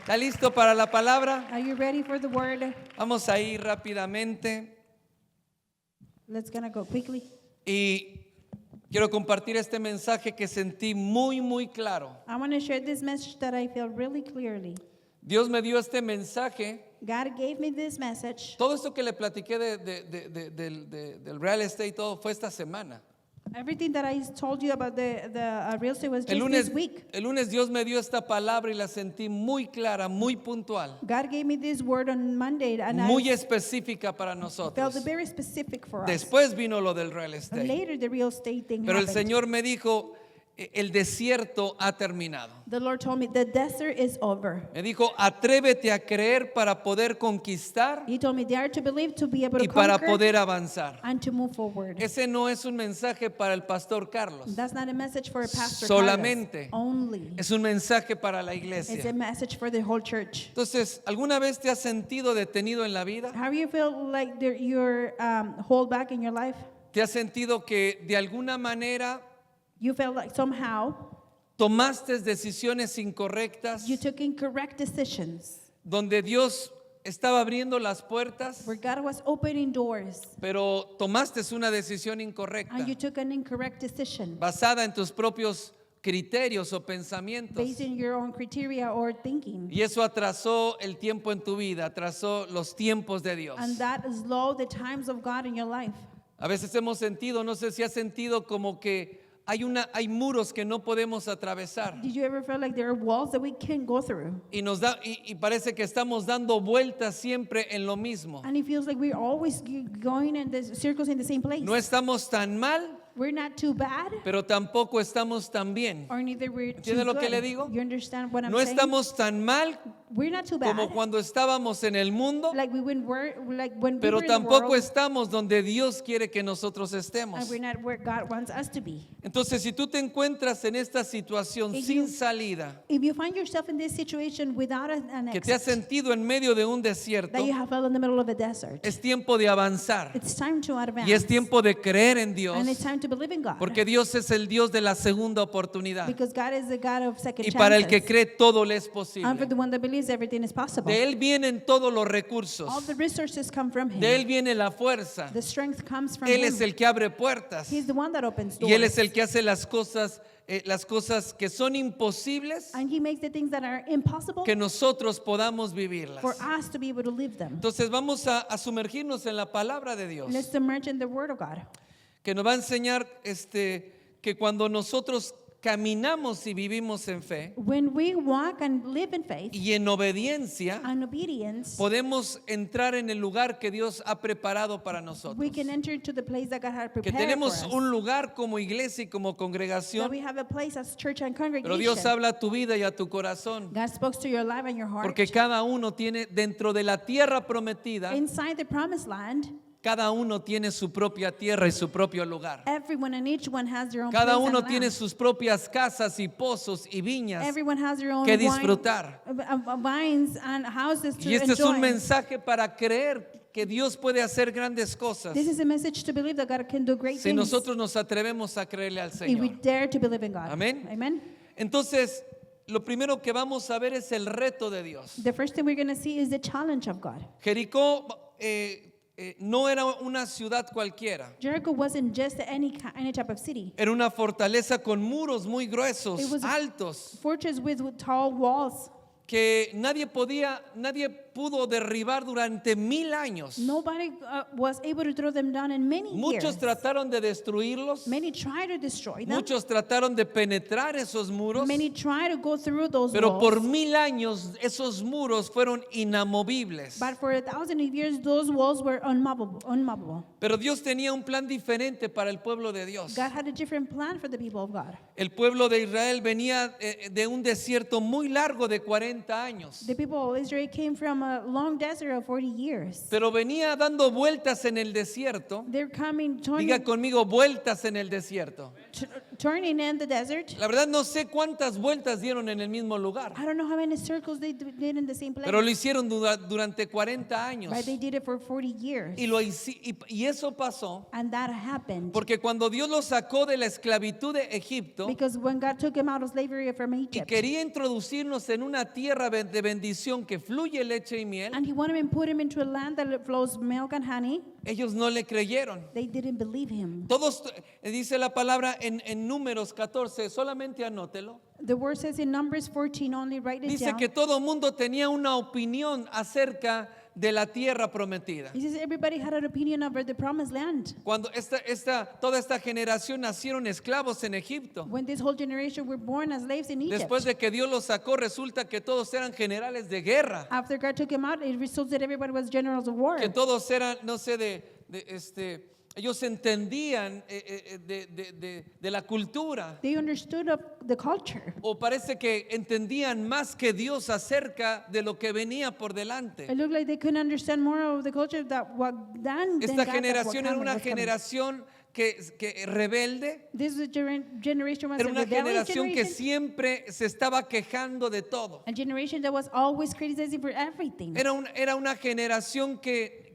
¿Está listo para la palabra? Are you ready for the word? Vamos a ir rápidamente Let's gonna go quickly. y quiero compartir este mensaje que sentí muy claro. I want to share this message that I feel really clearly. Dios me dio este mensaje. God gave me this message. Todo esto que le platiqué del real estate y todo fue esta semana. Everything that I told you about the real estate was El just lunes, this week. el lunes Dios me dio esta palabra y la sentí muy clara, muy puntual, God gave me this word on Monday, and muy I específica para felt nosotros. it very specific for us. Después vino lo del real And estate. later, the real estate thing Pero el happened. Señor me dijo, el desierto ha terminado. The Lord told me the desert is over. Me dijo, atrévete a creer para poder conquistar He told me they are to believe to be able to y para conquer poder avanzar. and to move forward. Ese no es un mensaje para el pastor Carlos. That's not a message for a pastor Solamente. Carlos, only. Es un mensaje para la It's a iglesia. message for the whole church. Entonces, ¿alguna vez te has sentido detenido en la vida? How do you feel like you're hold back in your life? ¿Te has sentido que de alguna manera You felt like somehow tomaste decisiones incorrectas you took incorrect decisions donde Dios estaba abriendo las puertas, where God was opening doors pero tomaste una decisión incorrecta and you took an incorrect decision basada en tus propios criterios o pensamientos? based on your own criteria or thinking? Y eso atrasó el tiempo en tu vida, atrasó los tiempos de Dios. And that slowed the times of God in your life. A veces hemos sentido, no sé si has sentido como que hay muros que no podemos atravesar Did you ever feel like there are walls that we can't go through? y parece que estamos dando vueltas siempre en lo mismo. And it feels like we're always going in the circles in the same place. No estamos tan mal, We're not too bad, pero tampoco estamos tan bien. or neither we're too ¿Entiende lo que good. le digo? You understand what I'm No saying? estamos tan mal We're not too bad. como cuando estábamos en el mundo, Like when we pero were in the tampoco world, estamos donde Dios quiere que nosotros estemos. and we're not where God wants us to be. Entonces, si tú te encuentras en esta situación If sin you- salida, If you find yourself in this situation without an que te has exit, sentido en medio de un desierto, that you have fell in the middle of a desert, es tiempo de avanzar it's time to advance. y es tiempo de creer en Dios, And it's time to believe in God. porque Dios es el Dios de la segunda oportunidad. Because God is the God of second Y para el que chances. cree todo le es And for posible. the one that believes everything is possible. De Él vienen todos los recursos. All the resources come from Him. De Él viene la fuerza. The strength comes from Él Him. es el que abre puertas. He's the one that opens doors. Y Él es el que hace las cosas que son imposibles, And He makes the things that are impossible que nosotros podamos vivirlas. for us to be able to live them. Entonces vamos a sumergirnos en la palabra de Dios, Let's submerge in the Word of God. que nos va a enseñar que cuando nosotros caminamos y vivimos en fe When we walk and live in faith y en obediencia, and obedience, podemos entrar en el lugar que Dios ha preparado para nosotros. we can enter into the place that God had Que prepared tenemos for us. un lugar como iglesia y como That congregación, we have a place as church and pero congregation. Dios habla a tu vida y a tu corazón, God spoke to your life and your heart. porque cada uno tiene dentro de la tierra prometida, Inside the promised land, cada uno tiene su propia tierra y su propio lugar. everyone and each one has their own Cada place uno and tiene land. sus propias casas y pozos y viñas Everyone has their own que disfrutar. vines and houses to Y este es un enjoy. mensaje para creer que Dios puede hacer grandes cosas This is a message to believe that God can do great si things nosotros nos atrevemos a creerle al if we Señor. dare to believe in God. Amén. Amen. Entonces, lo primero que vamos a ver es el reto de Dios. The first thing we're going to see is the challenge of God. Jericó no era una ciudad cualquiera. Jericho wasn't just any type of city. Era una fortaleza con muros muy gruesos, It was a- altos, Fortress with tall walls. que nadie pudo derribar durante 1000 años. Nobody was able to throw them down in many Muchos years. trataron de destruirlos, Many tried to destroy them. muchos trataron de penetrar esos muros, Many tried to go through those pero walls. por 1000 años esos muros fueron inamovibles. But for 1,000 years, those walls were unmovable. Pero Dios tenía un plan diferente para el pueblo de Dios. God had a different plan for the people of God. El pueblo de Israel venía de un desierto muy largo de 40 años, The people of Israel came from a long desert of 40 years. pero venía dando vueltas en el desierto. They're coming, Diga conmigo, vueltas en el desierto. turning in the desert. La verdad no sé cuántas vueltas dieron en el mismo lugar, I don't know how many circles they did in the same place. pero lo hicieron durante 40 años. But they did it for 40 years. Y eso pasó And that happened porque cuando Dios los sacó de la esclavitud de Egipto because when God took him out of slavery from y Egypt, quería introducirnos en una tierra de bendición que fluye leche y miel, and he wanted him to put him into a land that flows milk and honey, ellos no le creyeron. they didn't believe him. Todos, dice la palabra en Números 14, solamente anótelo. The word says in Numbers 14, only write it Dice down. que todo mundo tenía una opinión acerca de la tierra prometida. He says everybody had an opinion over the promised land. Cuando toda esta generación nacieron esclavos en Egipto. When this whole generation were born as slaves in Egypt. Después de que Dios los sacó, resulta que todos eran generales de guerra. After God took him out, it resulted that everybody was generals of war. Que todos eran, no sé, ellos entendían de la cultura. They understood of the culture. O parece que entendían más que Dios acerca de lo que venía por delante. It looked like they couldn't understand more of the culture that what than Esta God, that what generación era coming una was coming. generación que rebelde. This generation was Era a una rebellious generación que generation. siempre se estaba quejando de todo. A generation that was always criticizing for everything. Era una generación que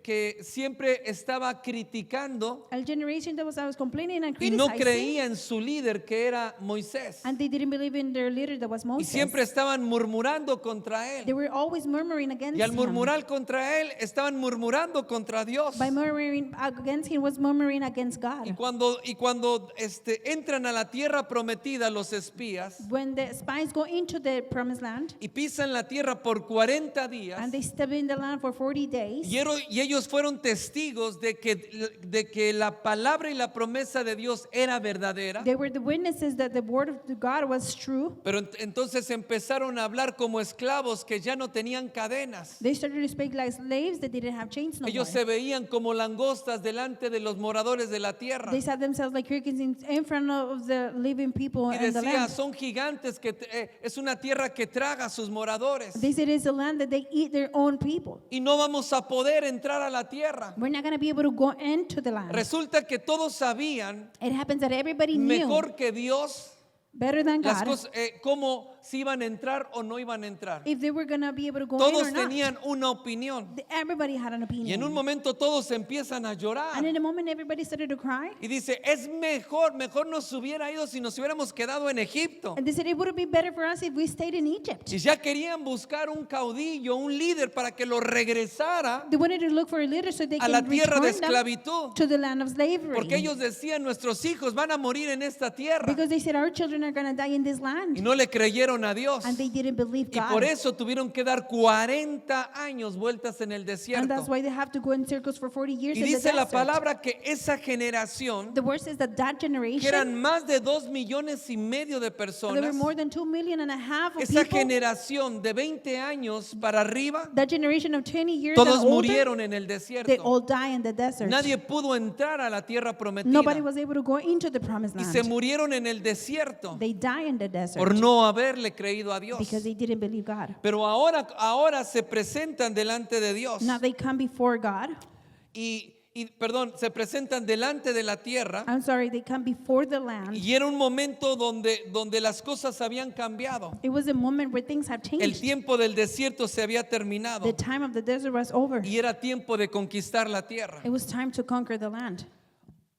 siempre estaba criticando A generation that was always complaining and y no criticizing. creía en su líder que era Moisés. And they didn't believe in their leader that was Y Moses. siempre estaban murmurando contra They él. were always murmuring against Y al him. murmurar contra él, estaban murmurando contra Dios. By murmuring against him was murmuring against God. Y cuando entran a la tierra prometida los espías When the spies go into the promised land y pisan la tierra por 40 días, and they step in the land for 40 days, y ellos fueron testigos de que la palabra y la promesa de Dios era verdadera. they were the witnesses that the word of God was true. Pero entonces empezaron a hablar como esclavos que ya no tenían cadenas. They started to speak like slaves that didn't have chains no Ellos more. se veían como langostas delante de los moradores de la tierra. They saw themselves like crickets in front of the living people Y and the decía, land. son gigantes, es una tierra que traga a sus moradores. They said it's a land that they eat their own people. Y no vamos a poder entrar a la tierra. We're not going to be able to go into the land. Resulta que todos sabían It happens that everybody knew mejor que Dios better than las God cosas, cómo si iban a entrar o no iban a entrar. if they were going to be able to go Todos in or not. tenían una opinión. Everybody had an opinion. Y en un momento todos empiezan a llorar. And in a moment everybody started to cry. Y dice, es mejor nos hubiera ido si nos hubiéramos quedado en Egipto. And they said it would have been better for us if we stayed in Egypt. Y ya querían buscar un caudillo, un líder para que lo regresara They wanted to look for a leader so they a la can tierra de return them esclavitud. to the land of slavery. Porque ellos decían, nuestros hijos van a morir en esta tierra. Because they said our children are going to die in this Y land. no le creyeron a Dios. And they didn't believe Y God. por eso tuvieron que dar 40 años vueltas en el And that's desierto. why they have to go in circles for 40 years Y in the dice la desert. palabra que esa generación, The word says that que generation, eran más de 2,5 millones de there were personas, more than 2.5 million of esa people. generación de 20 años para arriba, That generation of 20 years and todos older, murieron en el they desierto. all die in the desert. Nadie pudo entrar a la tierra prometida Nobody was able to go into the promised y se land. murieron en el desierto They die in the desert por no haberle creído a Dios. because they didn't believe God. Pero ahora se presentan delante de Dios Now they come before God. se presentan delante de la tierra I'm sorry, they come before the land. y era un momento donde las cosas habían cambiado. It was a moment where things have El changed. tiempo del desierto se había terminado The time of the desert was over. y era tiempo de conquistar la tierra. It was time to conquer the land.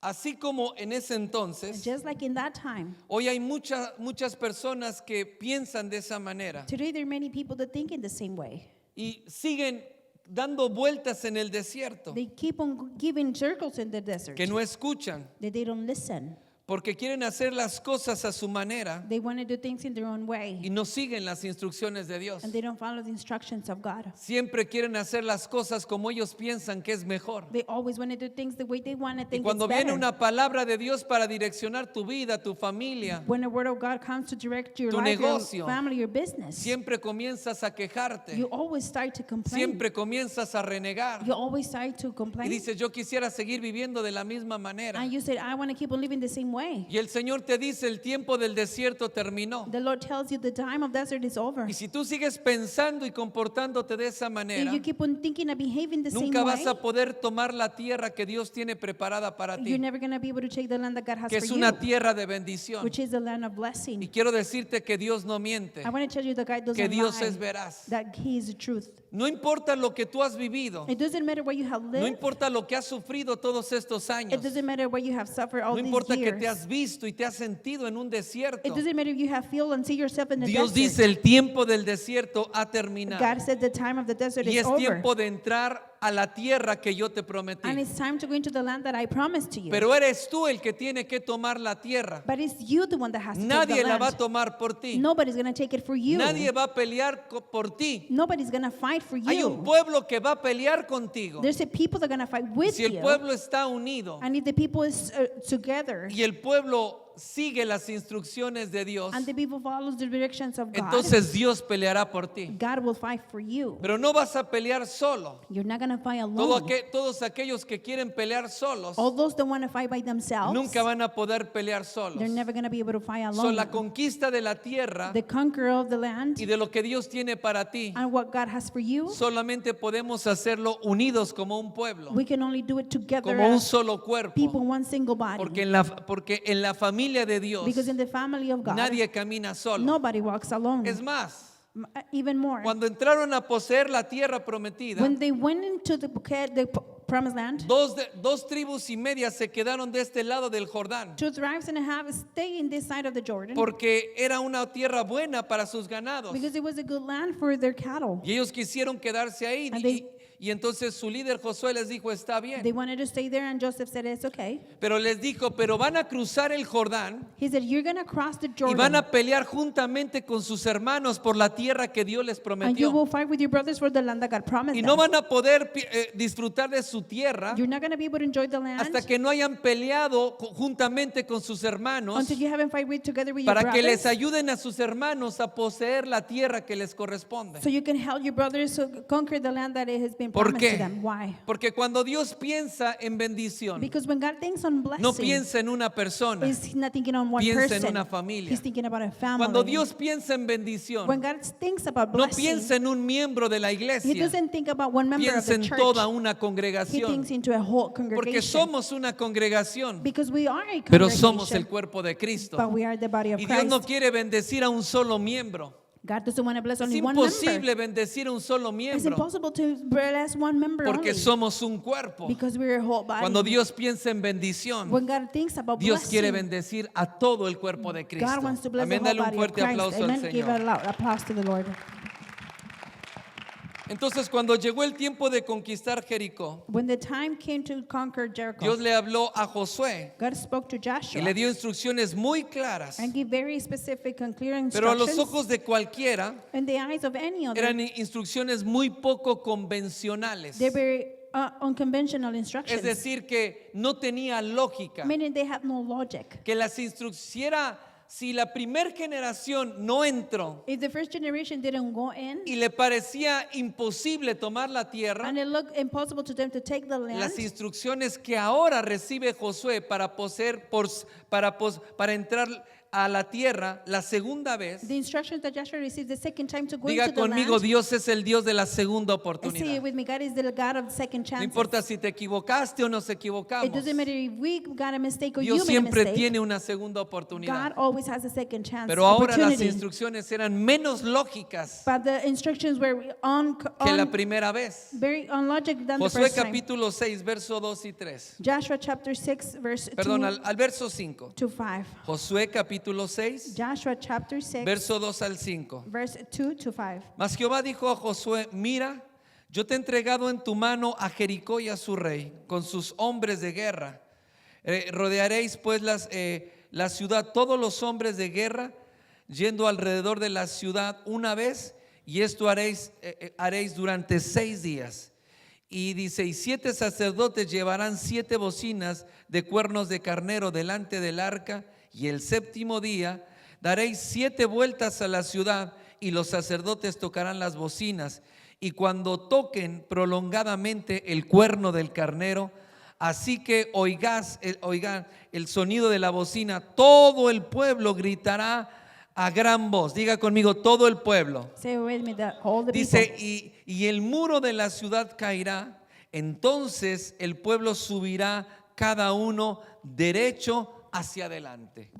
Así como en ese entonces, Just like in that time, hoy hay muchas personas que piensan de esa manera today there are many people that think in the same way. y siguen dando vueltas en el desierto, They keep on giving circles in the desert. que no escuchan, That they don't listen. porque quieren hacer las cosas a su manera They want to do things in their own way. y no siguen las instrucciones de Dios. And they don't follow the instructions of God. Siempre quieren hacer las cosas como ellos piensan que es mejor. They always want to do things the way they want to Y think cuando it's viene better. una palabra de Dios para direccionar tu vida, tu familia, When the word of God comes to direct your tu life, negocio, your family, your business, siempre comienzas a quejarte, you always start to complain. siempre comienzas a renegar You always start to y complain. dices, yo quisiera seguir viviendo de la misma manera. And you said, I want to keep on living the same way. Y el Señor te dice, el tiempo del desierto terminó. The Lord tells you the time of desert is over. Y si tú sigues pensando y comportándote de esa If manera, you keep on thinking and behaving the same nunca way, vas a poder tomar la tierra que Dios tiene preparada para you're ti, never going to be able to take the land that God has que for es you, una tierra de bendición. which is the land of Y blessing. quiero decirte que Dios no miente, I want to tell you that God que doesn't Dios lie, es veraz. that He is the truth. No importa lo que tú has vivido, It doesn't matter where you have no lived. importa lo que has sufrido todos estos años, It doesn't matter where you have suffered all no these importa que te years. has visto y te has sentido en un desierto. It doesn't matter if you have feel and see yourself in the Dios desert. dice, el tiempo del desierto ha terminado. God said the time of the desert Y is es over. tiempo de entrar a la tierra que yo te prometí. And it's time to go into the land that I promised to you. Pero eres tú el que tiene que tomar la tierra. But it's you the one that has to take Nadie the la va a land. tomar por ti. Nobody's going to take it for you. Nadie va a pelear por ti. Nobody's going to fight for Hay un you. pueblo que va a pelear contigo. There's a people that are going to fight with Si el you. pueblo está unido And if the people is together y el pueblo sigue las instrucciones de Dios, and the people follows the directions of God, entonces Dios peleará por ti. God will fight for you. Pero no vas a pelear solo. You're not going to fight alone. Todos aquellos que quieren pelear solos All those that want to fight by themselves, nunca van a poder pelear solos. they're never going to be able to fight So, alone. la conquista de la tierra The conqueror of the land y de lo que Dios tiene para ti, and what God has for you, solamente podemos hacerlo unidos como un pueblo, we can only do it together como un as solo cuerpo. people, one single body. Porque en la familia de Dios Because in the family of God, nadie camina solo. nobody walks alone. Es más, Even more, cuando entraron a poseer la tierra prometida, when they went into the promised land, dos tribus y media se quedaron de este lado del Jordán, 2 tribes and a half stay in this side of the Jordan porque era una tierra buena para sus ganados. because it was a good land for their cattle. Y ellos quisieron quedarse ahí. And they- Y entonces su líder Josué les dijo, está They bien. wanted to stay there, and Joseph said, it's okay. Pero les dijo, pero van a cruzar el Jordán He said, you're going to cross the y Jordan, van a pelear juntamente con sus hermanos por la tierra que Dios les and you will prometió. fight with your brothers for the land that God promised Y them. no van a poder disfrutar de su tierra You're not going to be able to enjoy the land hasta que no hayan peleado juntamente con sus hermanos until you haven't fight together with your para que les brothers, ayuden a sus hermanos a poseer la tierra que les corresponde. so you can help your brothers to conquer the land that it has been ¿Por promised to qué? them. Why? Porque cuando Dios piensa en bendición, Because when God thinks on blessing, no piensa en una persona, He's not thinking on one piensa en person. una familia. He's thinking about a family. Cuando Dios piensa en bendición, When God thinks about no blessing, piensa en un miembro de la He iglesia, doesn't think about one member of piensa the en church. toda una He congregación, thinks into a whole porque congregation. somos una congregación, Because we are a pero congregation, somos el cuerpo de Cristo. but we are the body of Y Dios no Christ. quiere bendecir a un solo miembro. God doesn't want to bless Es only one member. imposible bendecir a un solo It's miembro, impossible to bless one member porque only. somos un cuerpo. Because we're a whole body. Cuando Dios piensa en bendición, When God thinks about Dios quiere blessing, bendecir a todo el cuerpo de Cristo. God wants to bless Amén, the whole dale un body of fuerte Christ. aplauso al Amen. Give a Señor. loud applause to the Lord. Entonces, cuando llegó el tiempo de conquistar Jericó, When the time came to conquer Jericho, Dios le habló a Josué God spoke to y Joshua le dio instrucciones muy claras, and gave very specific and clear pero a los instructions. ojos de cualquiera In the eyes of any other, eran instrucciones muy poco convencionales. they're very unconventional Es instructions, decir, que no tenía lógica. meaning they have no logic. Que las instrucciones, si la primera generación no entró If the first generation didn't go in, y le parecía imposible tomar la tierra, and it looked impossible to them to take the land, las instrucciones que ahora recibe Josué para poseer, para entrar a la tierra la segunda vez, the instructions that Joshua received the second time to go diga into the conmigo, land, Dios es el Dios de la segunda say it oportunidad. with me, God is the God of second No chances. importa si te equivocaste o nos It equivocamos, doesn't matter if we got a mistake or Dios you made a siempre mistake. tiene una segunda God oportunidad. always has a second chance, Pero ahora las opportunity. instrucciones eran menos lógicas But the instructions were que la primera vez. very unlogic than the Josué first time. capítulo 6, verso 2 y 3. Joshua chapter 6, verse Perdón, 2 al verso 5. to 5. Josué capítulo 6, Joshua chapter 6, verso 2 al 5. verse 2 to 5. Mas Jehová dijo a Josué, mira, yo te he entregado en tu mano a Jericó y a su rey, con sus hombres de guerra. Rodearéis pues la ciudad, todos los hombres de guerra, yendo alrededor de la ciudad una vez, y esto haréis durante 6 días. Y dice, y 7 sacerdotes llevarán 7 bocinas de cuernos de carnero delante del arca, y el 7º día daréis 7 vueltas a la ciudad, y los sacerdotes tocarán las bocinas, y cuando toquen prolongadamente el cuerno del carnero, así que oigan el sonido de la bocina, todo el pueblo gritará a gran voz. Diga conmigo, todo el pueblo. Say with me that all the Dice, people. y el muro de la ciudad caerá, entonces el pueblo subirá cada uno derecho hacia adelante.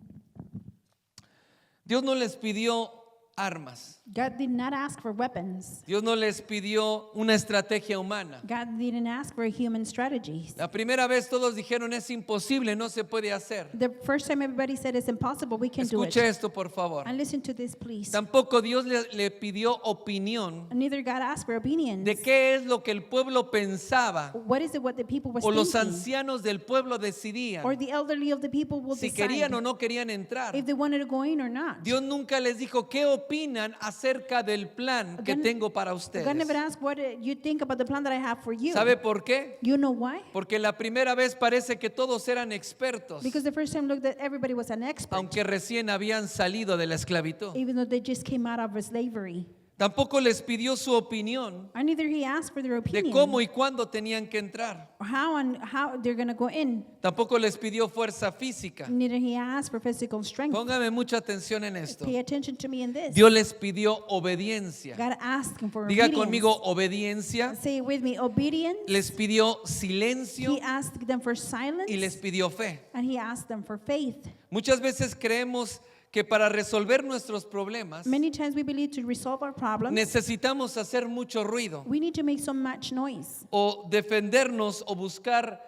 Dios no les pidió armas. God did not ask for weapons. Dios no les pidió una estrategia humana. God didn't ask for human strategies. La primera vez todos dijeron es imposible, no se puede hacer. The first time everybody said it's impossible, we can do Escuche it. esto, por favor. And listen to this, please. Tampoco Dios le pidió opinión And neither God asked for opinions. de qué es lo que el pueblo pensaba What is it what the people were o los thinking? ancianos del pueblo decidían Or the elderly of the people will si decide querían o no querían entrar. if they wanted to go in or not. Dios nunca les dijo qué opinan acerca del plan que God- tengo para God ustedes. never asked what you think about the plan that I have for you. ¿Sabe por qué? You know why? Porque la primera vez parece que todos eran expertos, Because the first time looked that everybody was an expert, aunque recién habían salido de la esclavitud. even though they just came out of slavery. Tampoco les pidió su opinión And neither he asked for their de opinion cómo y cuándo tenían que entrar. or how they're going to go in. Tampoco les pidió fuerza física. Neither he asked for physical strength. Póngame mucha atención en esto. Pay attention to me in this. Dios les pidió obediencia. God asked him for Diga obedience. conmigo obediencia. Say it with me, obedience. Les pidió silencio He asked them for silence, y les pidió fe. and he asked them for faith. Muchas veces creemos que para resolver nuestros problemas Many times we believe to resolve our problems, necesitamos hacer mucho ruido we need to make so much noise, o defendernos o buscar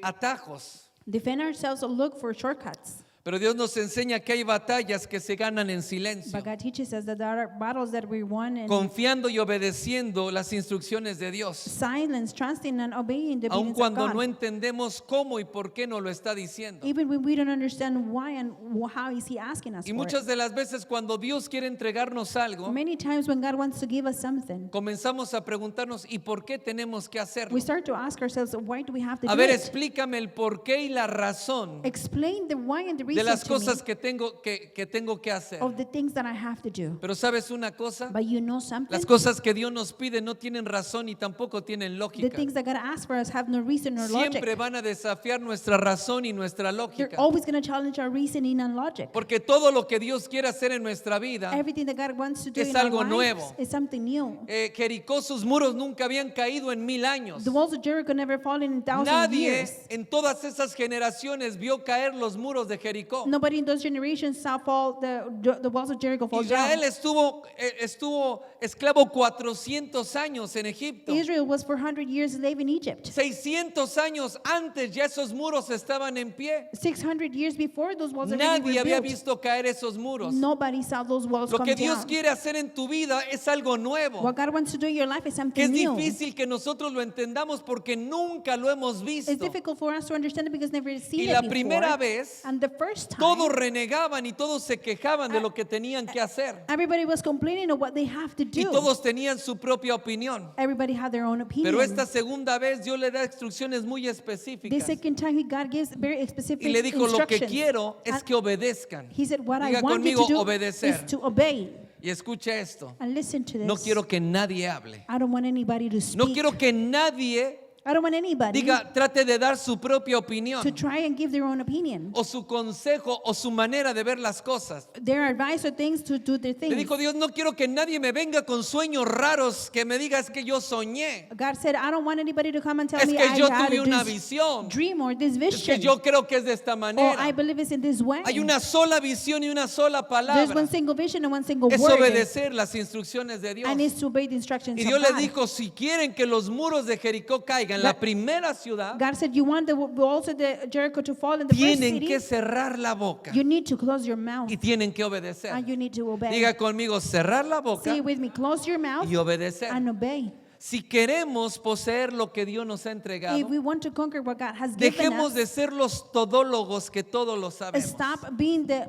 atajos. defend ourselves, or look for shortcuts. Pero Dios nos enseña que hay batallas que se ganan en silencio, But God teaches us that there are battles that we won in confiando y obedeciendo las instrucciones de Dios, silence, trusting and obeying the aun obedience of cuando God. no entendemos cómo y por qué nos lo está diciendo. Even when we don't understand why and how is he asking us Y for muchas it. de las veces cuando Dios quiere entregarnos algo, Many times when God wants to give us something, comenzamos a preguntarnos ¿y por qué tenemos que hacerlo? we start to ask ourselves, why do we have to A do ver, it? explícame el por qué y la razón Explain the why and the de reason las to me cosas que tengo que hacer. of the things that I have to do. Pero ¿sabes una cosa? But you know something? Las cosas que Dios nos pide no tienen razón y tampoco tienen The lógica. things that God asks for us have no reason or Siempre logic. van a desafiar nuestra razón y nuestra They're lógica. always going to challenge our reasoning and logic. Porque todo lo que Dios quiere hacer en nuestra vida, Everything that God wants to do es in our algo lives nuevo. is something new. Jericó, sus muros nunca habían caído en 1000 años. The walls of Jericho never fallen in thousands of Nadie years. en todas esas generaciones vio caer los muros de Jericó. Nobody in those generations saw fall the walls of Jericho fall Israel down. estuvo esclavo 400 años en Egipto. Israel was for 100 years slave in Egypt. 600 años antes ya esos muros estaban en pie. 600 years before those walls already Nadie were había built. visto caer esos muros. Nobody saw those walls Lo come que Dios down. quiere hacer en tu vida es algo nuevo. What God wants to do in your life is Que something es new. difícil que nosotros lo entendamos porque nunca lo hemos It's visto. difficult for us to understand it because never seen Y it la before. primera vez, And the first time, todos renegaban y todos se quejaban de lo que tenían que hacer. everybody was complaining of what they have to Y do. todos tenían su propia opinión. Everybody had their own opinion. Pero esta segunda vez Dios le da instrucciones muy The específicas. second time, God gives very specific Y le dijo, lo que instructions. quiero es And que obedezcan. He said, what Diga I want you conmigo, to do obedecer. is to obey. Y escucha esto. And listen to this. No quiero que nadie hable. I don't want anybody to speak. No quiero que nadie I don't want anybody trate de dar su propia opinión to try and give their own opinion. o su consejo o su manera de ver las cosas. Their advice or things to do their Le things. dijo Dios, no quiero que nadie me venga con sueños raros que me diga es que yo soñé, God said, I don't want anybody to come and tell es me que I yo had tuve una this visión, dream or this es vision. que yo creo que es de esta Or I manera. believe it's in this way. Hay una sola visión y una sola There's palabra. one single vision and one single Es word. obedecer las instrucciones de Dios. And it's to obey the instructions Y of Dios le God. dijo, si quieren que los muros de Jericó caigan, la primera ciudad, God said, you want the walls of the Jericho to fall in the first tienen city? que cerrar la boca You need to close your mouth y tienen que obedecer. and you need to obey. Diga conmigo, cerrar la Say boca it with me, close your mouth y obedecer. and obey. Si queremos poseer lo que Dios nos ha entregado, If we want to conquer what God has given dejemos us, de ser los todólogos que todo lo sabemos. stop being the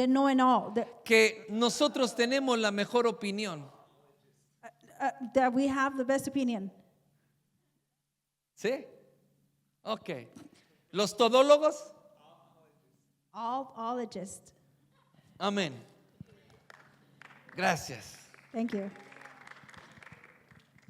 know-and-all, Que nosotros tenemos la mejor opinión. that we have the best opinion. ¿Sí? Ok. Los todólogos, All-ologist. amén. Gracias. Thank you.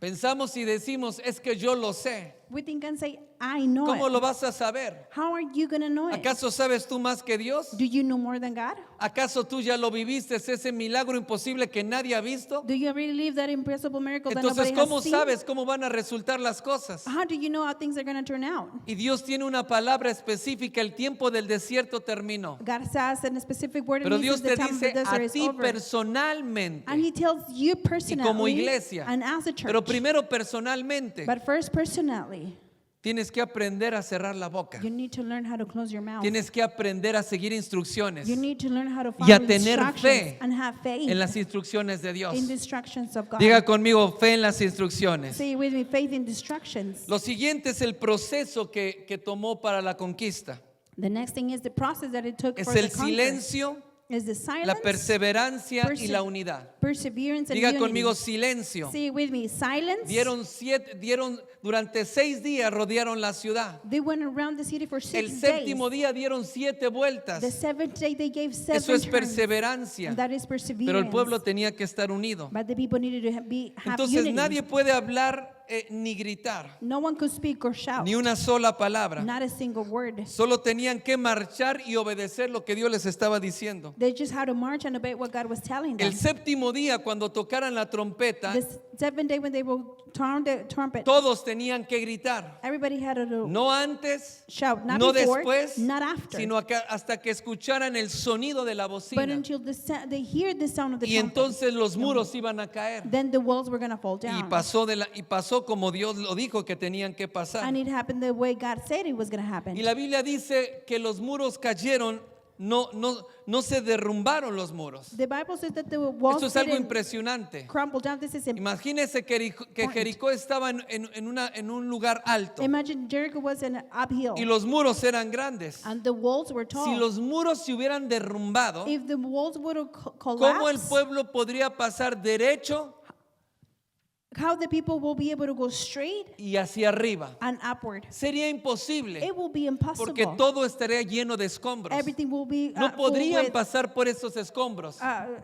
Pensamos y decimos, es que yo lo sé. We think and say, I know ¿Cómo it. lo vas a saber? How are you going to know it? ¿Acaso sabes tú más que Dios? Do you know more than God? ¿Acaso tú ya lo viviste, ese milagro imposible que nadie ha visto? Do you really live that impossible miracle that Entonces, nobody ¿cómo has seen? sabes cómo van a resultar las cosas? How do you know how things are going to turn out? Y Dios tiene una palabra específica, el tiempo del desierto terminó. God says in a specific word, Pero and he Dios says te the time of the dice desert a is ti over. personalmente And he tells you y personally como iglesia. and as a church. Pero primero personalmente But first, personally, tienes que aprender a cerrar la boca. you need to learn how to close your mouth. Tienes que aprender a seguir instrucciones You need to learn how to y follow a tener instructions fe and have faith en las instrucciones de Dios. in the instructions of God. Diga conmigo, fe en las instrucciones. Say with me, faith in the instructions. Lo siguiente es el proceso que tomó para la conquista. The next thing is the process that it took Es for the el conquer. silencio, Is the silence, la perseverancia y la unidad. perseverance, and Diga unity. conmigo, silencio. Say with me, silence. Durante 6 días rodearon la ciudad. They went around the city for El 6 séptimo days. día dieron 7 vueltas. The seventh day they gave 7 Eso es turns. perseverancia. And that is perseverance. Pero el pueblo tenía que estar unido. But the people needed to have Entonces unity. nadie puede hablar ni gritar, No one could speak or shout. ni una sola palabra. Not a single word. Solo tenían que marchar y obedecer lo que Dios les estaba diciendo. They just had to march and obey what God was telling them. El séptimo día, cuando tocaran la trompeta, The seventh day when they will turn the trumpet, todos tenían que gritar. everybody had to No antes, shout. Not no before, después, not after. sino hasta que escucharan el sonido de la But bocina. until they hear the sound of the Y trumpet, entonces los muros iban a caer. then the walls were going to fall Y down. pasó como Dios lo dijo que tenían que pasar. And it happened the way God said it was going to happen. Y la Biblia dice que los muros cayeron, no se derrumbaron los muros. The Bible says that the walls Esto es algo didn't impresionante. crumble down. This is Imagínense que Jericó estaba en un lugar alto Imagine Jericho was an uphill y los muros eran grandes. and the walls were tall. Si los muros se hubieran derrumbado, If the walls would have ¿cómo el collapsed, pueblo podría pasar derecho how the people will be able to go straight y hacia arriba? and upward? Sería imposible It will be impossible. porque todo estaría lleno de escombros. Everything will be No full podrían with, pasar por esos escombros.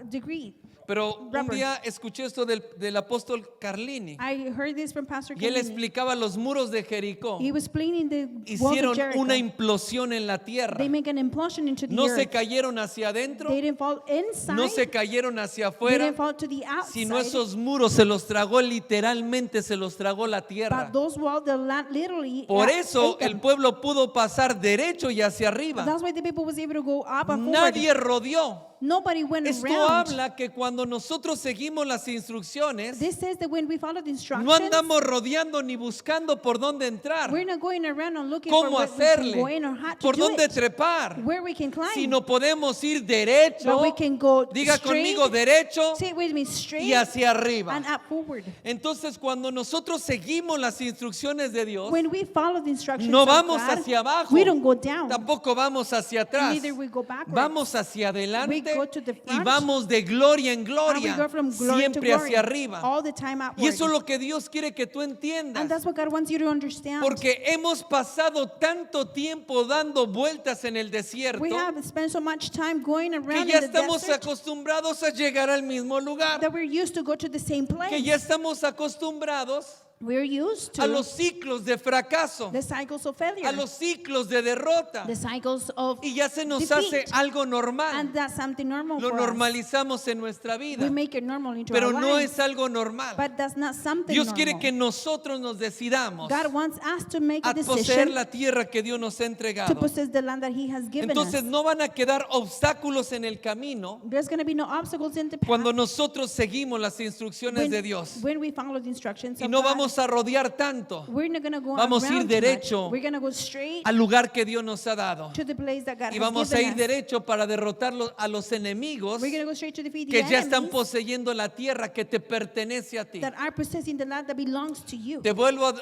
degree. Pero un rubber. día escuché esto del apóstol Carlini I heard this from Pastor y él Kennedy. explicaba los muros de Jericó. He was explaining the walls Hicieron of Jericho. una implosión en la tierra. They make an implosion into the No se earth. cayeron hacia adentro, They didn't fall inside. no se cayeron hacia They afuera, didn't fall to the outside. sino esos muros se los tragó literalmente, se los tragó la tierra. But those walls, the land literally Por ate eso them. el pueblo pudo pasar derecho y hacia arriba. That's why the people was able to go up and Nadie forward. rodeó. Nobody went Esto around. habla que cuando nosotros seguimos las instrucciones, This says that when we follow the instructions, no andamos rodeando ni buscando por dónde entrar, we're not going around and looking for cómo what we can hacerle, go in or how to por do dónde it, trepar, where we can climb. sino podemos ir derecho, But we can go diga straight, conmigo derecho say it with me, straight y hacia arriba. and up forward. Entonces cuando nosotros seguimos las instrucciones de Dios, When we follow the instructions no of vamos God, hacia abajo, we don't go down. tampoco vamos hacia atrás, Neither we go backwards. vamos hacia adelante We go to the y front, vamos de gloria en And we gloria, go from glory to siempre glory, hacia arriba. all the time upward. Y eso es lo que Dios quiere que tú And entiendas. that's what God wants you to understand. Porque hemos pasado tanto tiempo dando vueltas en el desierto We have spent so much time going que around ya in the estamos desert acostumbrados a llegar al mismo lugar, that we're used to go to the same place. que ya estamos acostumbrados We're used to a los ciclos de fracaso, the cycles of failure, a los ciclos de derrota, the cycles of y ya se nos defeat. hace algo normal. And that's something normal Lo for us. normalizamos en nuestra vida, We make it normal into pero our no lives. es algo normal. But that's not something Dios normal. quiere que nosotros nos decidamos God wants us to make a a poseer decision la tierra que Dios nos ha to entregado. possess the land that He has given Entonces us. no van a quedar obstáculos en el camino There's going to be no obstacles in the path cuando nosotros seguimos las instrucciones de Dios. when we follow the instructions Y of no God. vamos a rodear tanto We're not going to go Vamos a ir around too much. derecho We're going to go straight al lugar que Dios nos ha dado. to the place that God Y has vamos a given ir us. derecho para derrotar a los enemigos We're going to go straight to defeat que the ya están enemies poseyendo la tierra que te pertenece a ti. that are possessing the land that belongs to you. Te vuelvo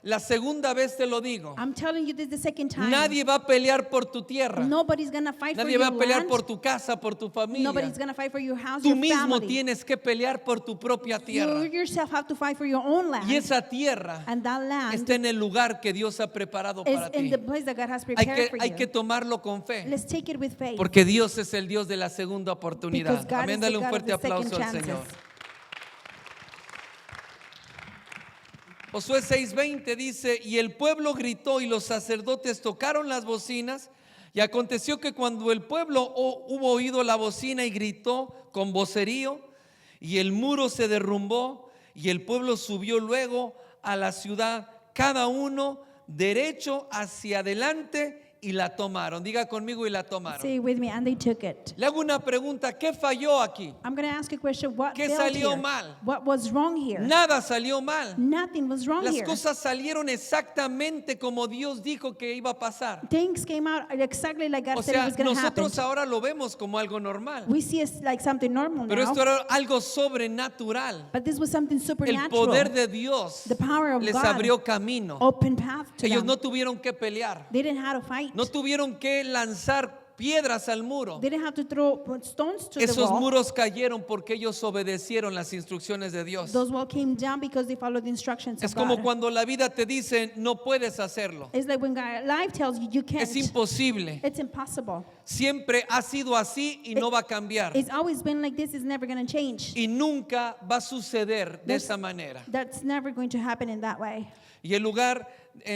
la segunda vez te lo digo. I'm telling you this the second time. Nadie va a pelear por tu tierra. Nobody's going to fight Nadie for va your a pelear land. por tu casa, por tu familia. Nobody's going to fight for your house, Tú your mismo family. tienes que pelear por tu propia You tierra. yourself have to fight for your own land. Y esa tierra And that land está en el lugar que Dios ha preparado is para in ti. the place that God has prepared for Hay you. que tomarlo con fe. Let's take it with faith. Porque Dios es el Dios de la segunda Because oportunidad. God Amén, is dale the un God of fuerte the second aplauso al chances. Señor. Josué 6:20 dice, y el pueblo gritó y los sacerdotes tocaron las bocinas, y aconteció que cuando el pueblo hubo oído la bocina y gritó con vocerío, y el muro se derrumbó, y el pueblo subió luego a la ciudad, cada uno derecho hacia adelante, y la tomaron. Diga conmigo, y la tomaron. Say it with me, and they took it. Le hago una pregunta, ¿qué falló aquí? I'm going to ask you a question. What ¿Qué failed salió here? mal? What was wrong here? Nada salió mal. Nothing was wrong Las here. cosas salieron exactamente como Dios dijo que iba a pasar. Things came out exactly like God O said it sea, was going to happen. nosotros ahora lo vemos como algo normal, We see it like something normal pero now. esto era algo sobrenatural. But this was something El supernatural. poder de Dios The power of les God abrió camino. open path to Ellos them. no tuvieron que pelear, They didn't have to fight. no tuvieron que lanzar piedras al muro. They didn't have to throw stones to the Esos wall. muros cayeron porque ellos obedecieron las instrucciones de Dios. Those walls came down because they followed the instructions Es of como God. cuando la vida te dice no puedes hacerlo. It's like when God life tells you you can't. Es imposible. It's impossible. Siempre ha sido así y no va a cambiar. It's always been like this. It's never going to change. Y nunca va a suceder de There's- esa manera. That's never going to happen in that way. Y en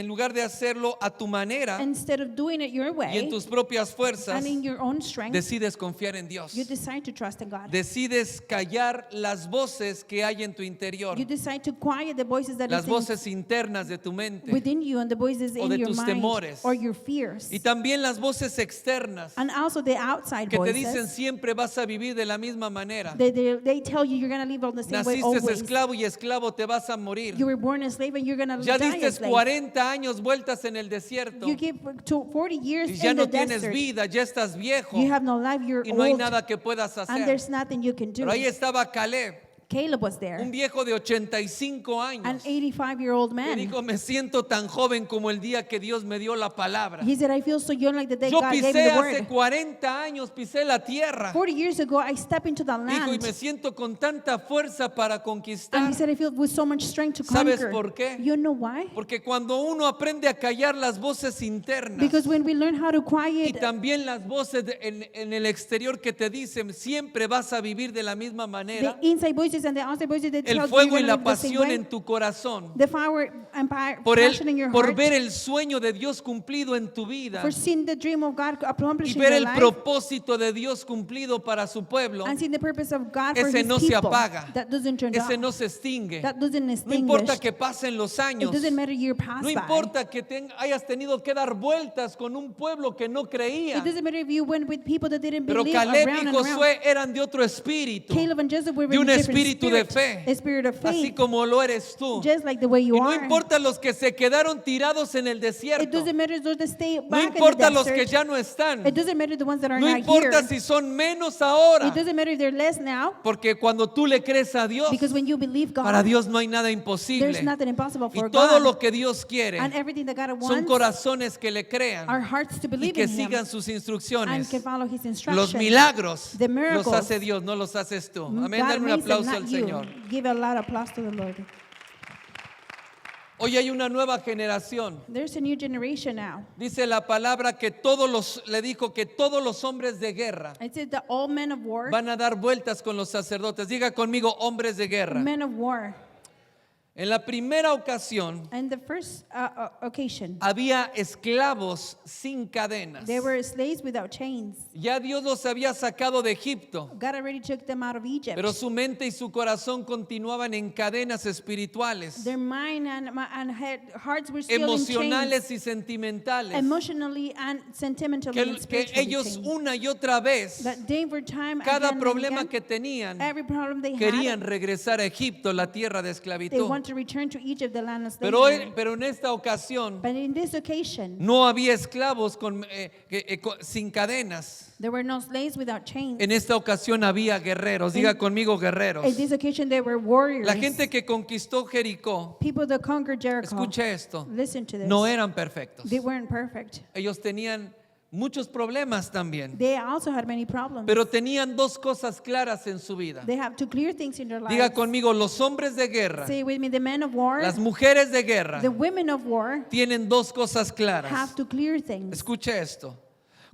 lugar de hacerlo a tu manera Instead of doing it your y en way tus propias fuerzas, and in your own strength, decides confiar en Dios. you decide to trust in God. Decides callar las voces que hay en tu interior, You decide to quiet the voices that las is voces internas de tu mente within you and the voices o in de your tus mind temores. or your fears. y también las voces externas And also the outside que te dicen voices. siempre vas a vivir de la misma manera. They tell you you're going to live on the same way Naciste always. esclavo y esclavo te vas a morir. You were born a slave and you're going to Ya die a diste slave. 40 años vueltas en el desierto You give to 40 years y ya in no the tienes desert. vida, ya estás viejo You have no life, you're y no hay old, nada que puedas and hacer. there's nothing you can do. Pero ahí estaba Caleb, Caleb was there, un viejo de 85 an años. 85-year-old Que man. dijo, me siento tan joven como el día que Dios me dio la palabra. He said, I feel so young like the day Yo God gave me pisé the hace word. 40 años, pisé la tierra. 40 years ago, I stepped into the Dijo, y me land. siento con tanta fuerza para And conquistar. he said, I feel with so much strength to ¿Sabes conquer. por qué? You know why? Porque cuando uno aprende a callar las voces internas Because when we learn how to y quiet también las voces en el exterior que te dicen siempre vas a vivir de la misma the manera, inside voices and the outside voices that tell el you fuego you're y going to la live the same pasión way, en tu corazón, the fire and passion in your por heart, ver el sueño de Dios cumplido en tu vida for seeing the dream of God y accomplished in ver your el life, propósito de Dios cumplido para su pueblo, and seeing the purpose of God for ese His no se people. apaga, That doesn't turn ese off. no se extingue. That doesn't No extinguish. importa que pasen los It años, doesn't matter year pass no by. importa que hayas tenido que dar vueltas con un pueblo que no creía, It doesn't matter if you went with people that didn't pero believe Caleb around y and around. Josué eran de otro espíritu, Caleb and Joseph were de in un a different espíritu de spirit, fe, a spirit of así faith, como lo eres tú. just like the way you Y no are. importa los que se quedaron tirados en el It desierto, doesn't matter those that stay no back in the importa los que desert. ya no están, It doesn't matter the ones that are no not importa here. si son menos ahora, It doesn't matter if they're less now, porque cuando tú le crees a Dios, because when you believe God, para Dios no hay nada there's imposible. nothing impossible Y for todo God. lo que Dios quiere And everything that God son wants corazones que le crean are hearts to y believe que in Him sigan sus and instrucciones. can follow His Los instructions. milagros The los miracles, hace Dios, no los haces tú. Amén, God dale un makes them, aplauso not al you. Señor. Give a loud applause to the Lord. Hoy hay una nueva generación. There's a new generation now. Dice la palabra que le dijo que todos los hombres de guerra It says that all men of war, van a dar vueltas con los sacerdotes. Diga conmigo, hombres de guerra. men of war. En la primera ocasión And the first occasion, había esclavos sin cadenas. they were slaves without chains. Ya Dios los había sacado de Egipto, God already took them out of Egypt. pero su mente y su corazón continuaban en cadenas espirituales, Their mind and hearts were still in chains, emocionales y sentimentales, emotionally and sentimentally and que spiritually ellos chained. una y otra vez, That day for time, cada again and problema again, que tenían, every problem they querían had, regresar a Egipto, la tierra de they esclavitud. want to return to Egypt, the land of Pero, slavery. pero en esta ocasión But in this occasion, no había esclavos sin cadenas. there were no slaves without chains. En esta ocasión había guerreros. Diga conmigo, guerreros. In this occasion, they were warriors. La gente que conquistó Jericó, People that conquered Jericho. escuche esto, Listen to this. no eran perfectos. They weren't perfect. Ellos tenían muchos problemas también, They also had many problems. pero tenían dos cosas claras en su vida. They have to clear things in their lives. Diga conmigo, los hombres de guerra, Say with me, the men of war, las mujeres de guerra, the women of war tienen dos cosas claras. have to clear things. Escuche esto.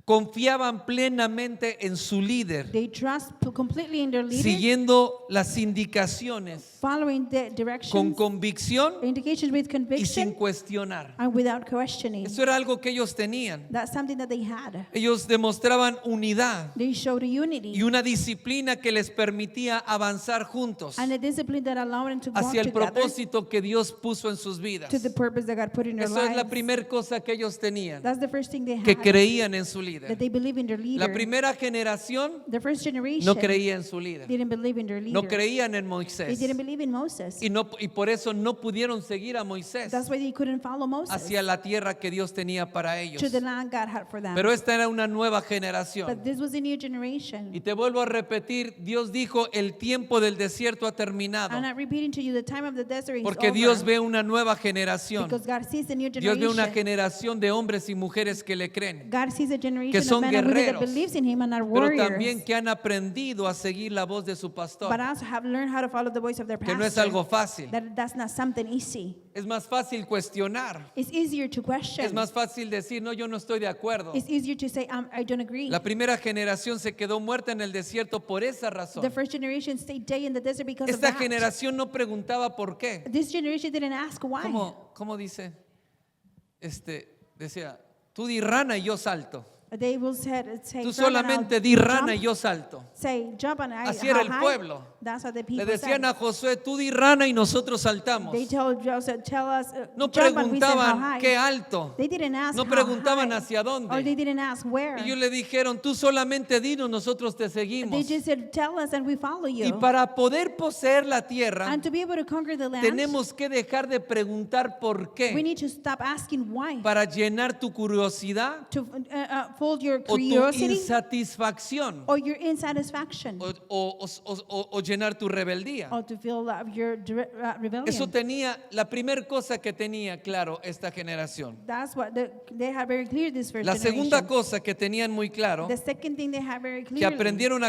confiaban plenamente en su líder, They trust completely in their leader, siguiendo las indicaciones following the con directions, convicción indications with y sin conviction, cuestionar. and without questioning. Eso era algo que ellos tenían. That's something that they had. Ellos demostraban unidad They showed y unity una disciplina que les permitía avanzar juntos and a discipline that allowed them to walk hacia el together propósito que Dios puso en sus vidas. to the purpose that God put in their Eso es la lives. primera cosa que ellos tenían, That's the first thing they que had, creían en su that líder. they believe in their La leader. primera generación The first generation no creía en su líder, didn't believe in their no leader. creían en They Moisés didn't believe in Moses. y por eso no pudieron seguir a Moisés That's why they couldn't follow Moses hacia la tierra que Dios tenía para ellos. to the land God had for them. Pero esta era una nueva generación. But this was a new generation. Y te vuelvo a repetir, Dios dijo, el tiempo del desierto ha terminado. I'm not repeating to you the time of the desert is Porque over, Dios ve una nueva generación. because God sees a new Dios ve una generation. generación de hombres y mujeres que le creen, God sees a generation que son of men and women that guerreros, believes in Him and are pero warriors, también que han aprendido a seguir la voz de su pastor, but also have learned how to follow the voice of their que pastor. no es algo fácil. That's not something easy. Es más fácil cuestionar. It's easier to question. Es más fácil decir, no, yo no estoy de acuerdo. It's easier to say, I don't agree. La primera generación se quedó muerta en el desierto por esa The razón. first generation stayed day in the desert because of Esta that. generación no preguntaba por qué. This generation didn't ask why. ¿Cómo dice? Decía, tú di rana y yo salto. They will say, Tú "Jump and solamente I'll di rana y jump." yo salto. Say, jump and Así era el how high? pueblo. That's what the Le people decían said. a Josué, tú di rana y nosotros saltamos. They told Joseph, tell us, No jump, and we said, how preguntaban high. qué alto. They didn't ask No how preguntaban high, hacia dónde. or they didn't ask where. Y ellos le dijeron, tú solamente dinos, nosotros te They seguimos. just said, tell us and we follow you. Y para poder poseer la tierra, And to be able to conquer the land, tenemos que dejar de preguntar por we qué, need to stop asking why. para llenar tu curiosidad To fold your o tu curiosity insatisfacción or your insatisfaction, o llenar tu rebeldía. or to feel your rebellion. Eso tenía, la primera cosa que tenía claro esta generación. That's what they had very clear this first La segunda generation. cosa que tenían muy claro, The second thing they had very que clearly, aprendieron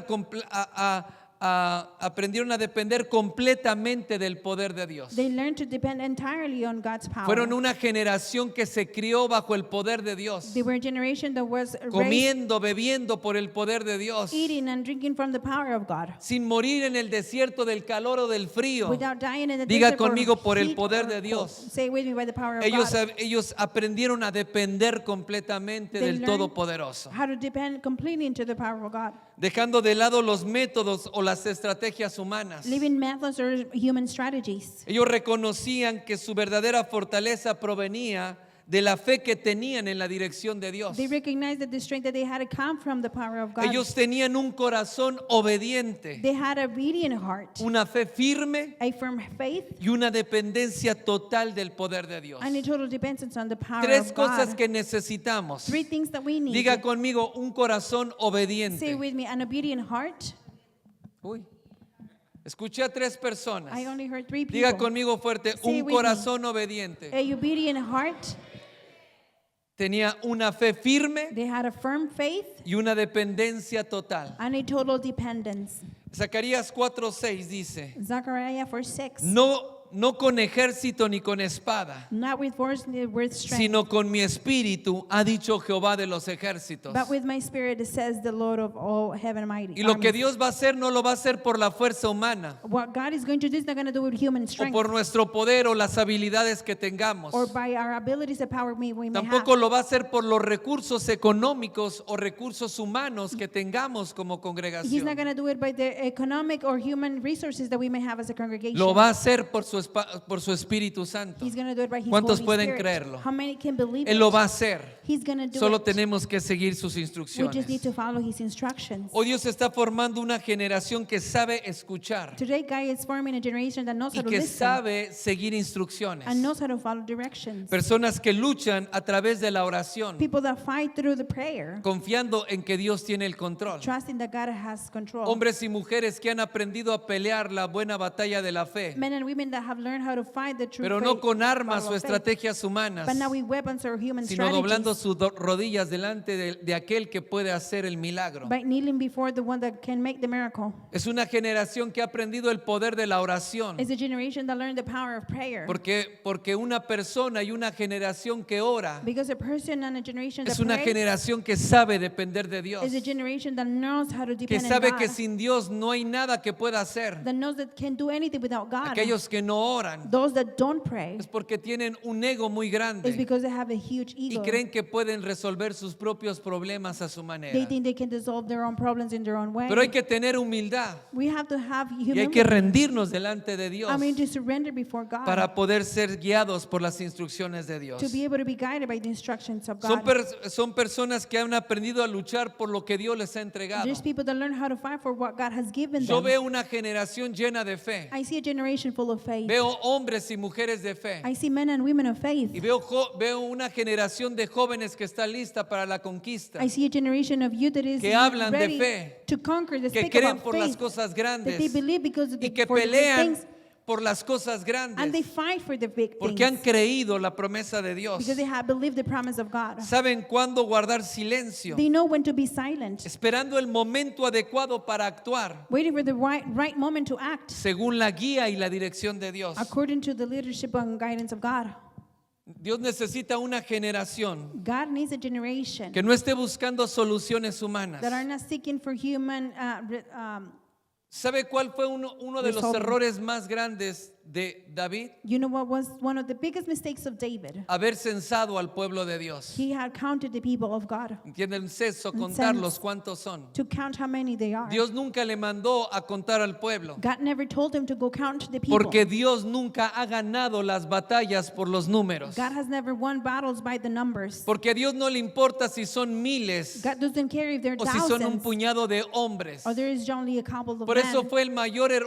a depender completamente del poder de Dios. they learned to depend entirely on God's power. Fueron una generación que se crió bajo el poder de Dios, They were a generation that was raised comiendo, bebiendo por el poder de Dios, eating and drinking from the power of God, sin morir en el desierto del calor o del frío. without dying in the Diga desert for conmigo, por el heat poder or de cold. Dios. Say with me, by the power of Ellos, God. ellos aprendieron a depender completamente They del learned Todopoderoso, how to depend completely into the power of God, dejando de lado los métodos o las estrategias humanas. leaving methods or human strategies. Ellos reconocían que su verdadera fortaleza provenía de la fe que tenían en la dirección de Dios. They recognized that the strength that they had to come from the power of God. Ellos tenían un corazón obediente, They had a obedient heart, una fe firme a firm faith, y una dependencia total del poder de Dios. and a total dependence on the power Tres of cosas God. que necesitamos. Three things that we need. Diga conmigo, un corazón Say obediente. with me, an obedient heart. Uy, escuché a tres personas. I only heard three people. Diga conmigo fuerte, Say un with me. corazón obediente. A obedient heart. Tenía una fe firme They had a firm faith y una dependencia total. and a total dependence. Zacarías 4:6 dice, Zechariah 4:6. no con ejército ni con espada, Not with force, nor with strength, sino con mi espíritu, ha dicho Jehová de los ejércitos. but with my spirit, says the Lord of all heaven and mighty. Y lo que armies. Dios va a hacer no lo va a hacer por la fuerza humana What God is going to do is not going to do with human o strength por nuestro poder o las habilidades que tengamos. or by our abilities and power we may Tampoco have. lo va a hacer por los recursos económicos o recursos humanos que tengamos como He's not congregación. going to do it by the economic or human resources that we may have as a congregation. Lo va a hacer por su Espíritu Santo. He's going to do it by His ¿Cuántos Holy pueden Spirit. creerlo? How many can believe Él lo it? va a hacer. He's going to do Solo it. tenemos que seguir sus We just instrucciones. need to follow His instructions. Hoy Dios está formando una generación que sabe escuchar Today, God is forming a generation that knows y how to que listen sabe seguir instrucciones. and knows how to follow directions. Personas que luchan a través de la oración, People that fight through the prayer, confiando en que Dios tiene el control. trusting that God has control. Hombres y mujeres que han aprendido a pelear la buena batalla de la fe, Men and women that have learned how to fight the true pero faith, no con armas battle o of faith. estrategias humanas, But now we weapons our human sino doblando strategies sus rodillas delante de aquel que puede hacer el milagro. by kneeling before the one that can make the miracle. Es una generación que ha aprendido el poder de la oración. It's a generation that learned the power of prayer. Porque una persona y una generación que ora Because a person and a generation that es una prays generación que sabe depender de Dios, is a generation that knows how to que depend on sabe God, que sin Dios no hay nada que pueda hacer. that knows that can do anything without God. Aquellos que no oran Those that don't pray es porque tienen un ego muy is grande because they have a huge y ego. creen que pueden resolver sus propios problemas a su They manera. think they can dissolve their own problems in their own way. Pero hay que tener humildad We have to have y hay humility. que rendirnos delante de Dios I mean, to surrender before God, para poder ser guiados por las instrucciones de Dios. to be able to be guided by the instructions of Son, God. son personas que han aprendido a luchar por lo que Dios les ha entregado. There's people that learn how to fight for what God has given Yo them. veo una generación llena de fe. I see a generation full of faith. Veo hombres y mujeres de fe. I see men and women of faith. Y veo una generación de jóvenes que está lista para la conquista. I see a generation of youth that is Que hablan de ready fe, to conquer, that Que speak creen about por las faith, cosas that they grandes believe because of y que for the big pelean things, por las cosas and they grandes fight for the big porque han things creído la promesa de Dios. because they have believed the promise of God. Saben cuándo guardar silencio, They know when to be silent, esperando el momento adecuado para actuar waiting for the right moment to act según la guía y la dirección de Dios. according to the leadership and guidance of God. Dios necesita una generación God needs a generation que no esté buscando soluciones humanas. that are not seeking for human ¿Sabe cuál fue uno de los Resolve. errores más grandes de David? you know what was one of the biggest mistakes of David? Haber censado al pueblo de Dios. He had counted the people of God, ¿Entienden? Censo, And contarlos sense. cuántos son. to count how many they are. Dios nunca le mandó a contar al pueblo, God never told him to go count the people. porque Dios nunca ha ganado las batallas por los números. God has never won battles by the numbers. Porque a Dios no le importa si son miles God doesn't care if they're o si son un thousands puñado de hombres. or there is only a couple of Por eso men. fue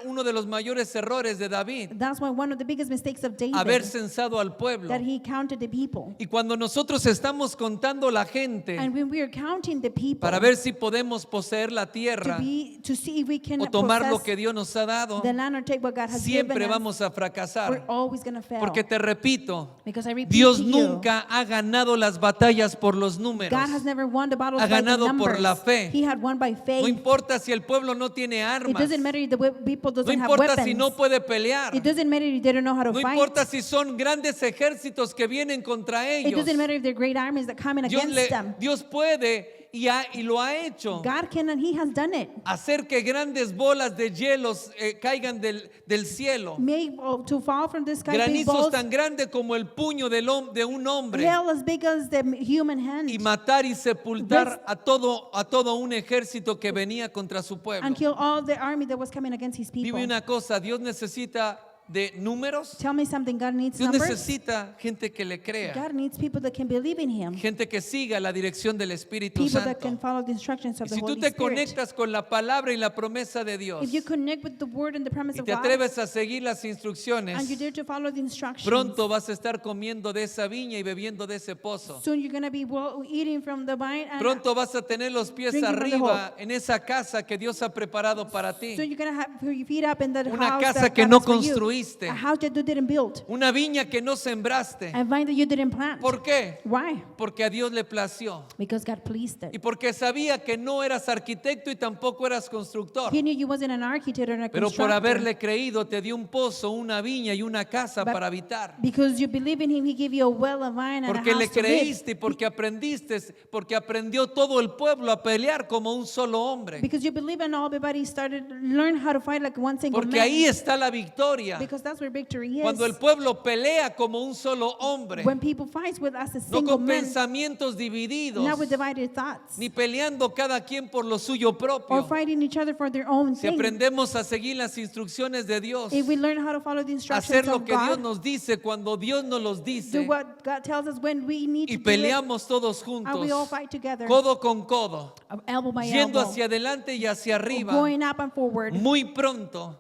uno de los mayores errores de David, That's why one of the biggest mistakes of David, haber censado al pueblo. that he counted the people. Y cuando nosotros estamos contando la gente And when we are counting the people para ver si podemos poseer la tierra to see if we can o tomar lo possess que Dios nos ha dado, the land or take what God has siempre given us, vamos a we're fracasar. always going to fail. Porque te repito, Because I repeat Dios to you, nunca ha ganado las batallas por los números. God has never won the battles Ha by the ganado por numbers. la fe. He had won by faith. No importa si el pueblo no tiene It armas. doesn't matter if the people No doesn't have importa weapons. si no puede pelear. It doesn't matter if they don't know how to No fight. importa si son grandes ejércitos que vienen contra It ellos. doesn't matter if they're great armies that come in against them. Dios puede y lo ha hecho. God can and He has done it. Hacer que grandes bolas de hielos caigan del cielo. Made to fall from the sky big Granizos balls, tan grandes como el puño de un hombre. hail as big as the human hand, Y matar y sepultar a todo un ejército que venía contra su pueblo. and kill all the army that was coming against His people. Dime una cosa, Dios necesita de números. Tell me something. God needs Dios numbers. necesita gente que le crea, God needs people that can believe in Him. gente que siga la dirección del Espíritu People that Santo. can follow the instructions Y of the si tú Holy te Spirit. conectas con la palabra y la promesa de Dios If you connect with the word and the promise y of te God, atreves a seguir las and you instrucciones, dare to follow the instructions, pronto vas a estar comiendo de esa viña y bebiendo de ese pozo. soon you're going to be eating from the vine, and Pronto vas a tener los pies Drinking from the arriba en esa casa que Dios ha preparado para ti. soon you're going to have your feet up in that Una house casa that que God no has for you. construiste. A house that you didn't build, Una viña que no sembraste. a vine that you didn't plant. ¿Por qué? Why? Porque a Dios le plació. Because God pleased Y it. porque sabía que no eras arquitecto y tampoco eras constructor. He knew you wasn't an architect or a Pero por constructor. haberle creído te dio un pozo, una viña y una casa But para habitar. Because you believe in Him, He gave you a well, a vine, and Porque a le house to live. creíste y porque aprendiste, porque aprendió todo el pueblo a pelear como un solo hombre. Because you believe in all, everybody started to learn how to fight like one single Porque man. ahí está la victoria. Because that's where victory is. Cuando el pueblo pelea como un solo hombre, When people fight with us as no single con men, pensamientos divididos, not with divided thoughts, ni peleando cada quien por lo suyo or propio. fighting each other for their own Si thing. aprendemos a seguir las instrucciones de Dios, If we learn how to follow the instructions hacer lo of que Dios God, nos dice cuando Dios nos los do dice, what God tells us when we need y to do it, peleamos todos and we all juntos, fight together, codo con codo, elbow by yendo elbow, hacia adelante y hacia arriba, going up and forward, muy pronto,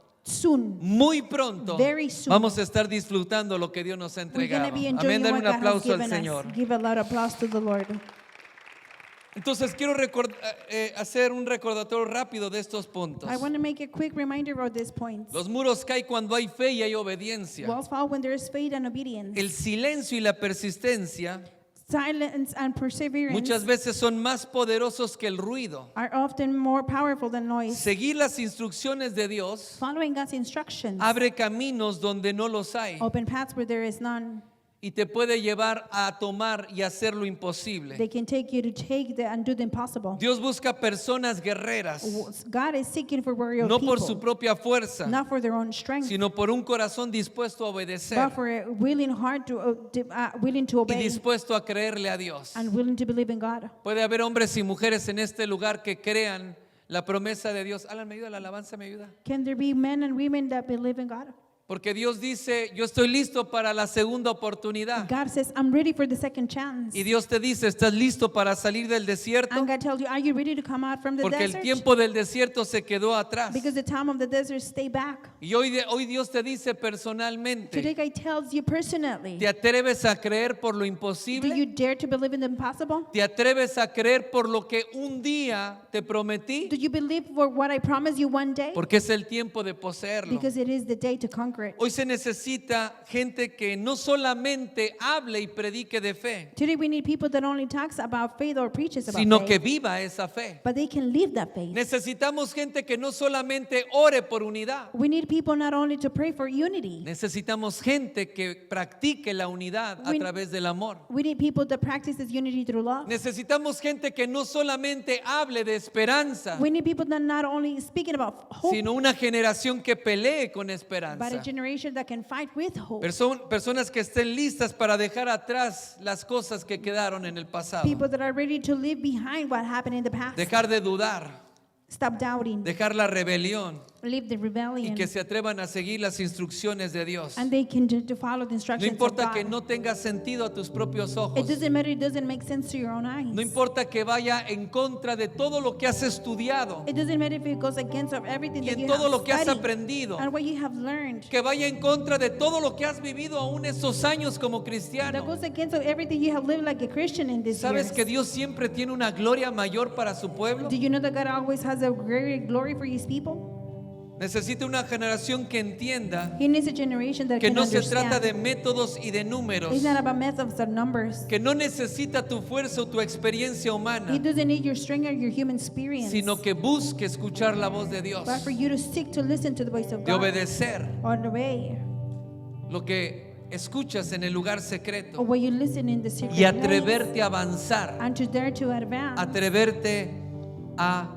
muy pronto, very soon, vamos a estar disfrutando lo que Dios nos ha we're going entregado. to be Amén, enjoying dale what un God has aplauso al given Señor. us. Give a loud applause to the Lord. Entonces quiero hacer un recordatorio rápido de estos puntos. I want to make a quick reminder of these points. Los muros caen cuando hay fe y hay obediencia. Walls fall when there is faith and obedience. El silencio y la persistencia Silence and perseverance muchas veces son más poderosos que el ruido. are often more powerful than noise. Seguir las instrucciones de Dios Following God's instructions abre caminos donde no los hay open paths where there is none. y te puede llevar a tomar y hacer lo imposible. They can take you to and do the impossible. Dios busca personas guerreras, God is seeking for warrior no people, por su propia fuerza, not for their own strength, sino por un corazón dispuesto a obedecer but for a willing heart willing to y obey dispuesto a creerle a Dios. and willing to believe in God. Puede haber hombres y mujeres en este lugar que crean la promesa de Dios. Alan, ¿me ayuda? La alabanza me ayuda. Can there be men and women that believe in God? Porque Dios dice, yo estoy listo para la segunda oportunidad. God says, I'm ready for the second chance. Y Dios te dice, ¿estás listo para salir del desierto? And God tells you, are you ready to come out from the Porque el desert? tiempo del desierto se quedó atrás. Because the time of the desert stay back. Y hoy Dios te dice personalmente, Today God tells you personally, ¿te atreves a creer por lo do you imposible? dare to believe in the impossible? ¿Te atreves a creer por lo que un día te Do prometí? you believe for what I promised you one day? Porque es el tiempo de poseerlo. Because it is the day to conquer it. Hoy se necesita gente que no solamente hable y predique de fe, Today we need people that only talks about faith or preaches about sino faith, que viva esa fe. but they can live that faith. Necesitamos gente que no solamente ore por unidad, We need people not only to pray for unity. necesitamos gente que practique la unidad a We- través del amor. We need people that practices unity through love. Necesitamos gente que no solamente hable de esperanza, We need people that not only speaking about hope, sino una generación que pelee con but a esperanza. generation that can fight with hope. Personas que estén listas para dejar atrás las cosas que quedaron en el pasado. People that are ready to leave behind what happened in the past. Dejar de dudar, Stop doubting. dejar la rebelión Leave the y rebellion. que se atrevan a seguir las instrucciones de Dios. And they can to follow the No instructions of importa que God. no tenga sentido a tus propios It ojos. doesn't matter, it doesn't make sense to your own eyes. No importa que vaya en contra de todo lo que has estudiado It doesn't matter if it goes against of everything y that en you todo have lo que has studied aprendido. and what you have learned. Que vaya en contra de todo lo que has vivido aún esos años como That cristiano. goes against of everything you have lived like a Christian in this ¿Sabes years. que Dios siempre tiene una gloria mayor para su pueblo? Do you know that God always has a great glory for His people? Necesita una generación que entienda He needs a generation that que can no se understand. trata de métodos y de números, It's not about methods or numbers. que no necesita tu fuerza o tu experiencia He humana, doesn't need your strength or your human experience, sino que busque escuchar la voz de Dios, but for you to seek to listen to the voice of de God obedecer on the way, lo que escuchas en el lugar or secreto when you listen in the secret y place, atreverte a avanzar, and to dare to advance, atreverte a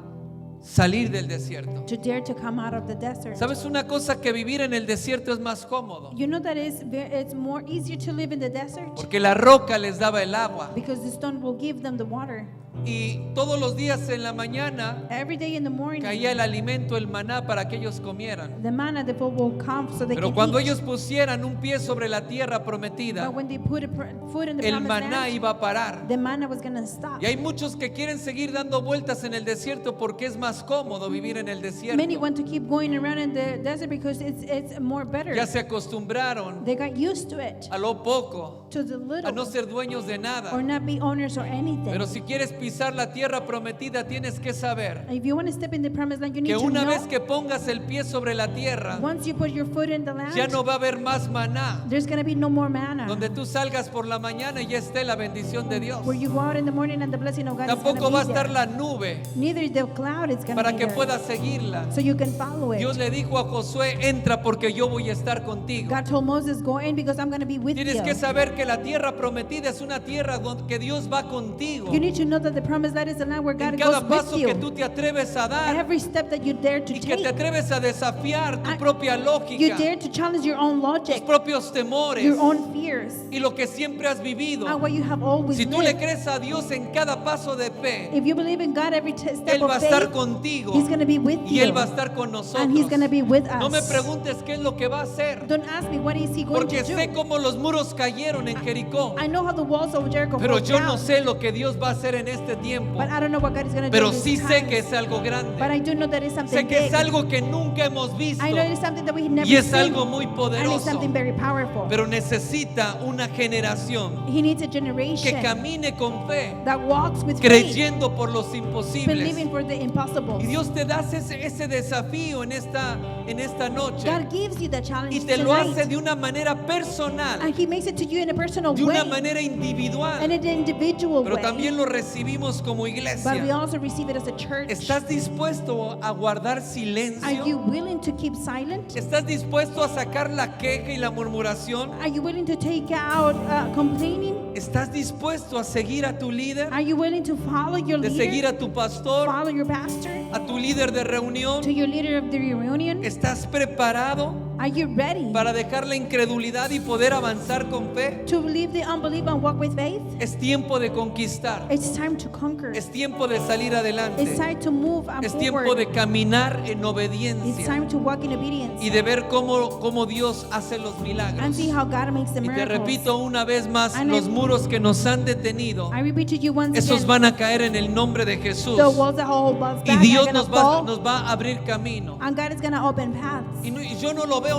salir del desierto. to dare to come out of the desert. ¿Sabes una cosa? Que vivir en el desierto es más cómodo, You know that it's more easier to live in the desert porque la roca les daba el agua because the stone will give them the water. y todos los días en la mañana Every day in the morning, caía el alimento, el maná para que ellos comieran. the manna, the food will come so they Pero can cuando eat. ellos pusieran un pie sobre la tierra prometida, But when they put food in the el promised maná land, iba a parar. the manna was going to stop. Y hay muchos que quieren seguir dando vueltas en el desierto porque es más cómodo vivir en el Many desierto. want to keep going around in the desert because it's more better. Ya se acostumbraron They got used to it, a lo poco, to the a little, no ser dueños de or nada. not be owners or anything. Pero si quieres pisar la tierra prometida, tienes que saber If you want to step in the promised land, you need que to una know vez que pongas el pie sobre la tierra, once you put your foot in the land, ya no va a haber más maná. there's going to be no more manna. Donde tú salgas por la mañana y ya esté la bendición de Dios. Where you go out in the morning and the blessing of God is going Tampoco to va a be estar there. la nube Neither the cloud is going to para be que there. puedas seguirla. So you can follow it. Dios le dijo a Josué, entra porque yo voy a estar contigo. God told Moses, go in because I'm going to be with Tienes you. que saber que la tierra prometida es una tierra que Dios va contigo. You need to know that the promised land is a land where God En goes cada paso with que you. tú te atreves a dar Every step that you dare to y que te take, atreves a desafiar tu I- propia you lógica, dare to challenge your own tus logic, propios temores your own fears, y lo que siempre has vivido. and what you have always Si tú le lived. crees a Dios en cada paso de fe, If you believe in God every step Él va a of estar faith, contigo He's going to be with y you. Él va a estar con nosotros. And He's going to be with No me us. preguntes qué es lo que va a hacer, Don't ask me what is He going porque to sé do. cómo los muros cayeron en Jericó, I know how the walls of Jericho pero broke yo down, no sé lo que Dios va a hacer en esta este tiempo, But I don't know what God is going to do pero in this sí sé time. que es algo But grande. I do know that it's something Sé que es big. algo que nunca hemos visto I know it is something that we have never y es seen. algo muy And it's poderoso, something very powerful. pero necesita una generación He needs a que generation camine con fe, that walks with faith, creyendo por los imposibles. believing for the impossible. Y Dios te da ese desafío en esta noche God gives you that y challenge te lo hace tonight. de una manera personal, And He makes it to you in a personal de una way, manera individual, in an individual pero way. también lo recibimos como But we iglesia. also receive it as a church. ¿Estás dispuesto a guardar Are you silencio? willing to keep silent? ¿Estás dispuesto a sacar la queja y la murmuración? Are you willing to take out complaining? ¿Estás dispuesto a seguir a tu líder? Are you willing to follow your ¿De seguir leader? a tu pastor? Follow your pastor? ¿A tu líder de reunión? To your leader of the reunion? ¿Estás preparado Are you ready para dejar la incredulidad y poder avanzar con fe? to leave the unbelief and walk with faith? Es tiempo de conquistar. It's time to conquer. Es tiempo de salir It's adelante. time to move and Es tiempo de forward. caminar en It's obediencia time to walk in obedience y de ver cómo Dios hace los and milagros. see how God makes the Y te miracles. repito una vez más, And los I- muros que nos han detenido, I repeat to you once esos again, van a caer en el nombre de Jesús. the walls that hold us Y back Dios are gonna nos fall, va a abrir camino. and God is going to open paths. Y yo no lo veo,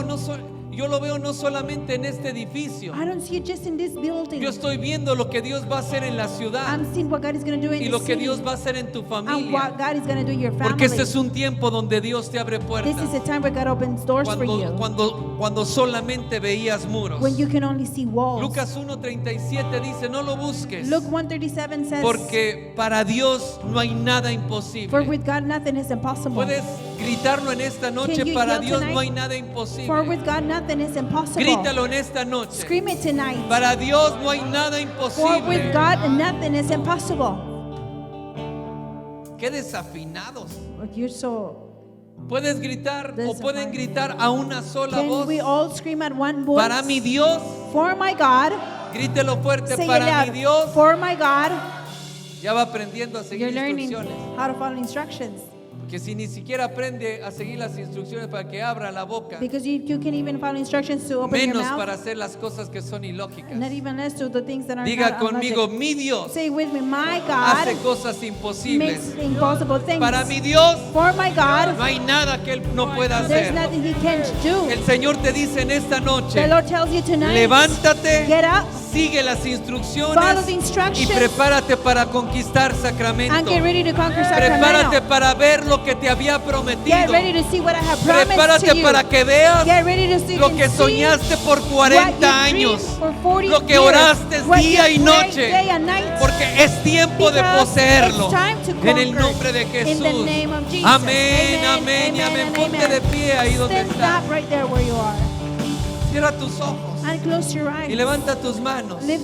yo lo veo no solamente en este edificio. I don't see it just in this building. Yo estoy viendo lo que Dios va a hacer en la ciudad I'm seeing what God is going to do in y the lo que city Dios va a hacer en tu and familia. what God is going to do in your family. Porque este es un tiempo donde Dios te abre This puertas. is a time where God opens doors for you Cuando solamente veías muros. when you can only see walls. Lucas 1:37 dice, no lo busques, Luke 1:37 says, porque para Dios no hay nada for imposible. with God nothing is impossible. Puedes gritarlo en esta noche, Can you para yell Dios tonight? no hay nada For imposible. with God nothing is impossible. Grítalo en esta noche. Scream it tonight. Para Dios no hay nada For with imposible. God nothing is impossible. Qué desafinados. But you're so. Puedes gritar o pueden Disappointed. gritar a una sola Can voz. we all scream at one voice? Para mi Dios, For my God. grítelo fuerte. Say it Para loud. mi Dios. For my God. Ya va aprendiendo a seguir You're learning instrucciones. how to follow instructions. Que si ni siquiera aprende a seguir las instrucciones para que abra la boca, Because you can even follow instructions to open your menos mouth. para hacer las cosas que son ilógicas. Not even less to the things that are Diga not conmigo, unlogic. mi Dios Say with me, my hace God cosas makes imposibles. impossible things. Para mi Dios For my God, no hay nada que Él no pueda there's hacer. nothing He can't do. El Señor te dice en esta The noche, Lord tells you tonight, levántate, get up, sigue las follow instrucciones the y instructions, prepárate para conquistar and Sacramento. get ready to conquer Prepárate Sacramento. para ver lo que te había Get prometido. ready to see what I have promised to Prepárate you. para que veas Get ready to see lo and que see soñaste por what 40 you dreamed años, for 40 lo que years, oraste what día you y prayed noche, day and night. porque es tiempo de Because poseerlo it's time to en el conquer nombre de in Jesús. the name of Jesus. Amén, Amen, amén y amen, amén. and Ponte de amen. pie ahí donde Stand estás. up right there where you are Cierra tus ojos and close your eyes. y levanta tus manos. Lift